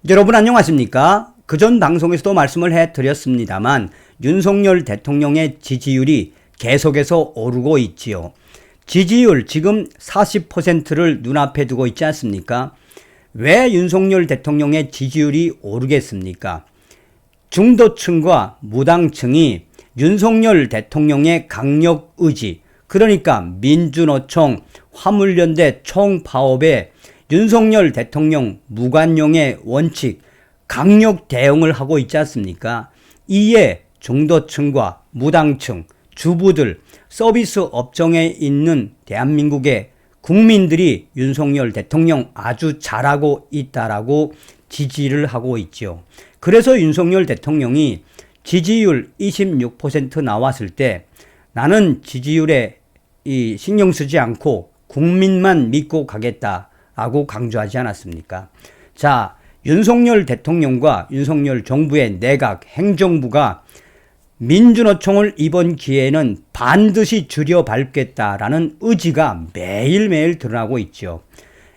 여러분 안녕하십니까? 그전 방송에서도 말씀을 해드렸습니다만 윤석열 대통령의 지지율이 계속해서 오르고 있지요. 지지율 지금 40%를 눈앞에 두고 있지 않습니까? 왜 윤석열 대통령의 지지율이 오르겠습니까? 중도층과 무당층이 윤석열 대통령의 강력 의지, 그러니까 민주노총, 화물연대 총파업에 윤석열 대통령 무관용의 원칙, 강력 대응을 하고 있지 않습니까? 이에 중도층과 무당층, 주부들, 서비스 업종에 있는 대한민국의 국민들이 윤석열 대통령 아주 잘하고 있다라고 지지를 하고 있죠. 그래서 윤석열 대통령이 지지율 26% 나왔을 때 나는 지지율에 신경 쓰지 않고 국민만 믿고 가겠다라고 강조하지 않았습니까? 자, 윤석열 대통령과 윤석열 정부의 내각 행정부가 민주노총을 이번 기회에는 반드시 줄여밟겠다라는 의지가 매일매일 드러나고 있죠.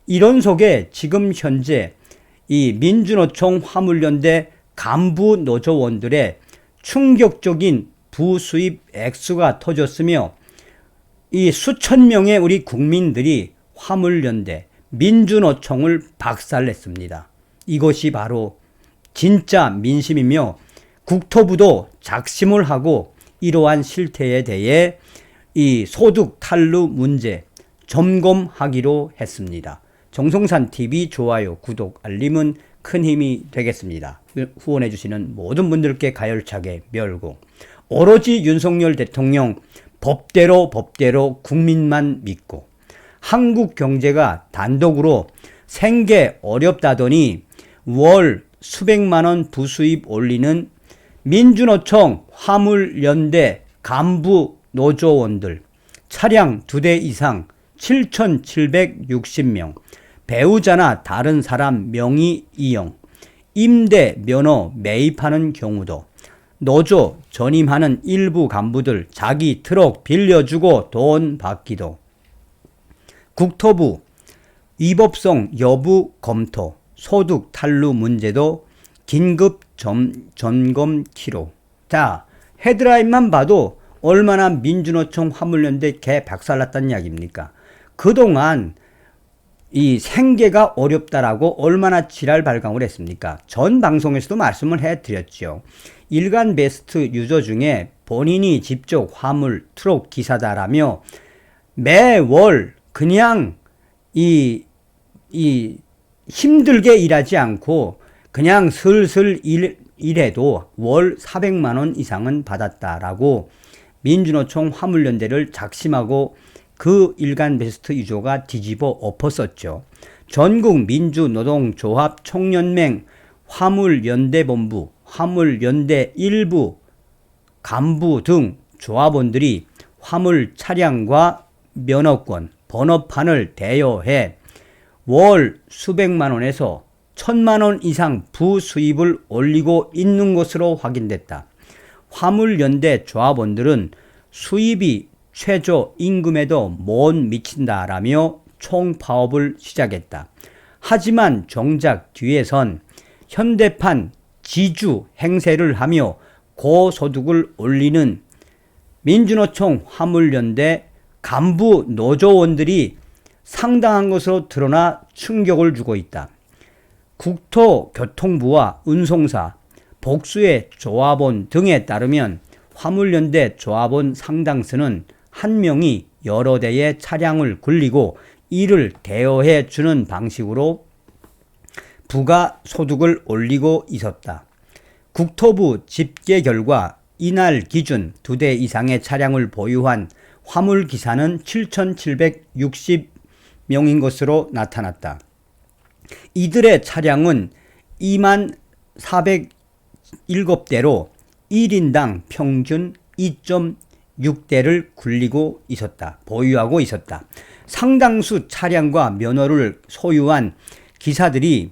이런 속에 지금 현재 이 민주노총 화물연대 간부 노조원들의 충격적인 부수입 액수가 터졌으며 이 수천 명의 우리 국민들이 화물연대, 민주노총을 박살냈습니다. 이것이 바로 진짜 민심이며 국토부도 작심을 하고 이러한 실태에 대해 이 소득 탈루 문제 점검하기로 했습니다. 정성산TV 좋아요, 구독, 알림은 큰 힘이 되겠습니다. 후원해 주시는 모든 분들께 가열차게 멸고 오로지 윤석열 대통령 법대로 국민만 믿고 한국 경제가 단독으로 생계 어렵다더니 월 수백만 원 부수입 올리는 민주노총 화물연대 간부 노조원들, 차량 2대 이상 7,760명, 배우자나 다른 사람 명의 이용, 임대 면허 매입하는 경우도, 노조 전임하는 일부 간부들 자기 트럭 빌려주고 돈 받기도, 국토부 위법성 여부 검토, 소득 탈루 문제도 긴급 점검키로. 자, 헤드라인만 봐도 얼마나 민주노총 화물연대 개 박살났다는 이야기입니까? 그동안 이 생계가 어렵다라고 얼마나 지랄 발광을 했습니까? 전 방송에서도 말씀을 해드렸죠. 일간 베스트 유저 중에 본인이 직접 화물 트럭 기사다라며 매월 그냥 힘들게 일하지 않고 그냥 슬슬 일해도 월 400만 원 이상은 받았다라고 민주노총 화물연대를 작심하고 그 일간 베스트 유저가 뒤집어 엎었었죠. 전국 민주노동조합 총연맹 화물연대본부, 화물연대 일부 간부 등 조합원들이 화물 차량과 면허권, 번호판을 대여해 월 수백만 원에서 1,000만 원 이상 부수입을 올리고 있는 것으로 확인됐다. 화물연대 조합원들은 수입이 최저 임금에도 못 미친다라며 총파업을 시작했다. 하지만 정작 뒤에선 현대판 지주 행세를 하며 고소득을 올리는 민주노총 화물연대 간부 노조원들이 상당한 것으로 드러나 충격을 주고 있다. 국토교통부와 운송사, 복수의 조합원 등에 따르면 화물연대 조합원 상당수는 한 명이 여러 대의 차량을 굴리고 이를 대여해 주는 방식으로 부가소득을 올리고 있었다. 국토부 집계 결과 이날 기준 2대 이상의 차량을 보유한 화물기사는 7,760명인 것으로 나타났다. 이들의 차량은 2407대로 1인당 평균 2.6대를 굴리고 있었다. 보유하고 있었다. 상당수 차량과 면허를 소유한 기사들이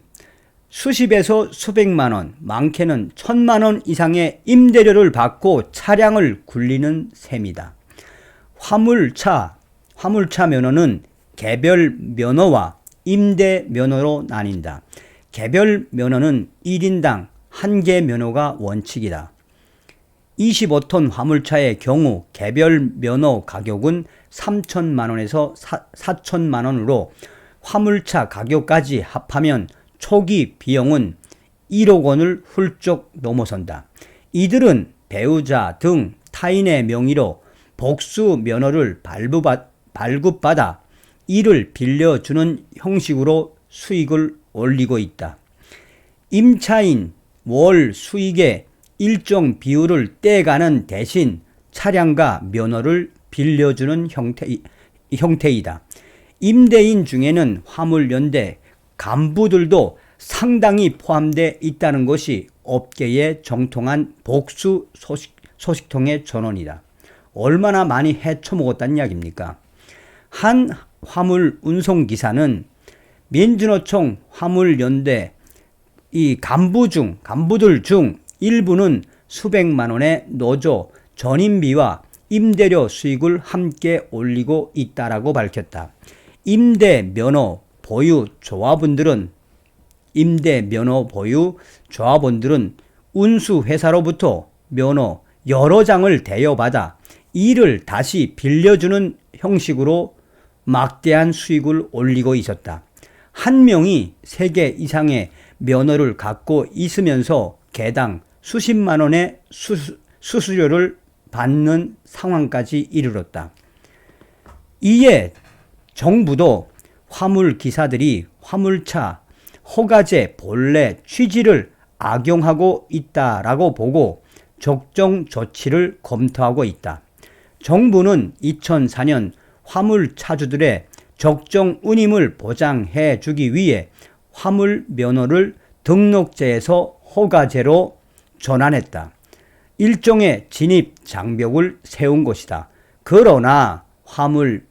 수십에서 수백만 원, 많게는 1,000만 원 이상의 임대료를 받고 차량을 굴리는 셈이다. 화물차 면허는 개별 면허와 임대 면허로 나뉜다. 개별 면허는 1인당 1개 면허가 원칙이다. 25톤 화물차의 경우 개별 면허 가격은 3천만 원에서 4천만 원으로 화물차 가격까지 합하면 초기 비용은 1억 원을 훌쩍 넘어선다. 이들은 배우자 등 타인의 명의로 복수 면허를 발급받아 이를 빌려주는 형식으로 수익을 올리고 있다. 임차인 월 수익의 일정 비율을 떼가는 대신 차량과 면허를 빌려주는 형태이다. 임대인 중에는 화물연대 간부들도 상당히 포함되어 있다는 것이 업계에 정통한 복수 소식통의 전언이다. 얼마나 많이 헤쳐먹었다는 이야기입니까? 한 화물 운송기사는 민주노총 화물연대 이 간부들 중 일부는 수백만 원의 노조 전임비와 임대료 수익을 함께 올리고 있다라고 밝혔다. 임대 면허 보유 조합원들은 운수회사로부터 면허 여러 장을 대여받아 이를 다시 빌려주는 형식으로 막대한 수익을 올리고 있었다. 한 명이 3개 이상의 면허를 갖고 있으면서 개당 수십만 원의 수수료를 받는 상황까지 이르렀다. 이에 정부도 화물기사들이 화물차 허가제 본래 취지를 악용하고 있다라고 보고 적정 조치를 검토하고 있다. 정부는 2004년 화물차주들의 적정 운임을 보장해 주기 위해 화물 면허를 등록제에서 허가제로 전환했다. 일종의 진입 장벽을 세운 것이다. 그러나 화물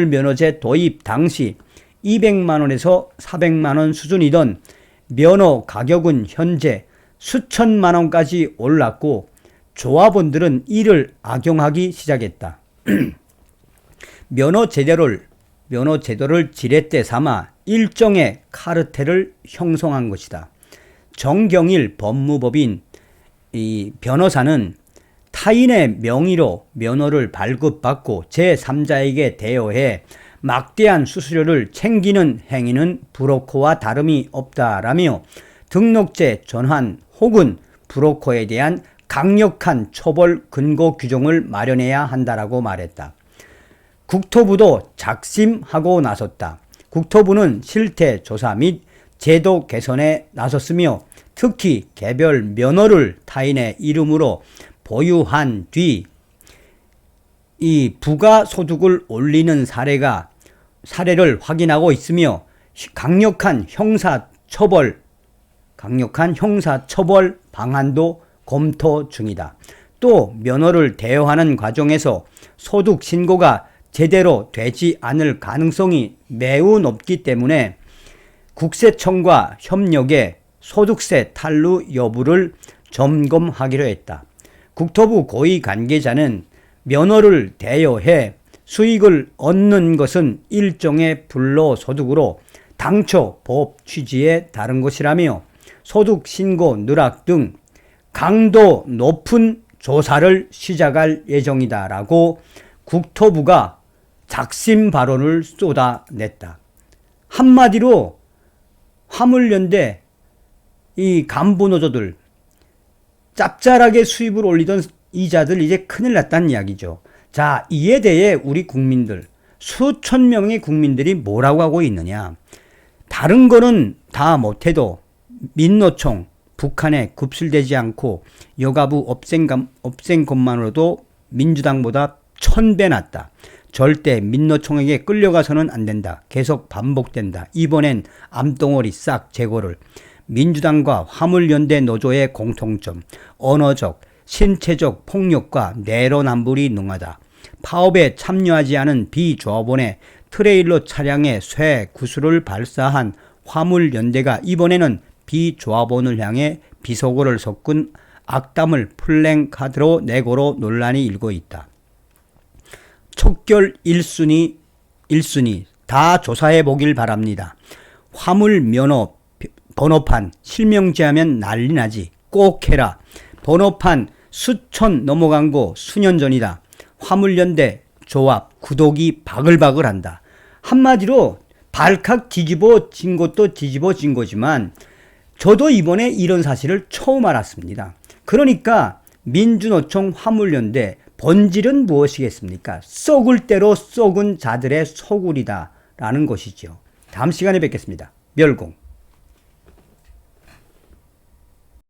면허제 도입 당시 200만 원에서 400만 원 수준이던 면허 가격은 현재 수천만 원까지 올랐고 조합원들은 이를 악용하기 시작했다. 면허 제도를 지렛대 삼아 일종의 카르텔을 형성한 것이다. 정경일 법무법인 이 변호사는 타인의 명의로 면허를 발급받고 제3자에게 대여해 막대한 수수료를 챙기는 행위는 브로커와 다름이 없다라며 등록제 전환 혹은 브로커에 대한 강력한 처벌 근거 규정을 마련해야 한다라고 말했다. 국토부도 작심하고 나섰다. 국토부는 실태 조사 및 제도 개선에 나섰으며 특히 개별 면허를 타인의 이름으로 보유한 뒤 이 부가소득을 올리는 사례를 확인하고 있으며 강력한 형사처벌 방안도 검토 중이다. 또 면허를 대여하는 과정에서 소득 신고가 제대로 되지 않을 가능성이 매우 높기 때문에 국세청과 협력해 소득세 탈루 여부를 점검하기로 했다. 국토부 고위 관계자는 면허를 대여해 수익을 얻는 것은 일종의 불로소득으로 당초 법 취지에 다른 것이라며 소득 신고 누락 등 강도 높은 조사를 시작할 예정이다라고 국토부가 작심 발언을 쏟아냈다. 한마디로 화물연대 이 간부노조들 짭짤하게 수입을 올리던 이자들 이제 큰일 났다는 이야기죠. 자, 이에 대해 우리 국민들 수천 명의 국민들이 뭐라고 하고 있느냐. 다른 거는 다 못해도 민노총 북한에 급술되지 않고 여가부 없앤 것만으로도 민주당보다 1000배 낫다. 절대 민노총에게 끌려가서는 안 된다. 계속 반복된다. 이번엔 암덩어리 싹 제거를. 민주당과 화물연대 노조의 공통점, 언어적, 신체적 폭력과 내로남불이 능하다. 파업에 참여하지 않은 비조합원의 트레일러 차량에 쇠 구슬을 발사한 화물연대가 이번에는 비조합원을 향해 비속어를 섞은 악담을 플랜카드로 내고로 논란이 일고 있다. 촉결 1순위 다 조사해 보길 바랍니다. 화물면허 번호판 실명제하면 난리 나지. 꼭 해라. 번호판 수천 넘어간 거 수년 전이다. 화물연대 조합 구독이 바글바글한다. 한마디로 발칵 뒤집어진 것도 뒤집어진 거지만 저도 이번에 이런 사실을 처음 알았습니다. 그러니까 민주노총 화물연대 본질은 무엇이겠습니까? 썩을 대로 썩은 자들의 소굴이다 라는 것이죠. 다음 시간에 뵙겠습니다. 멸공.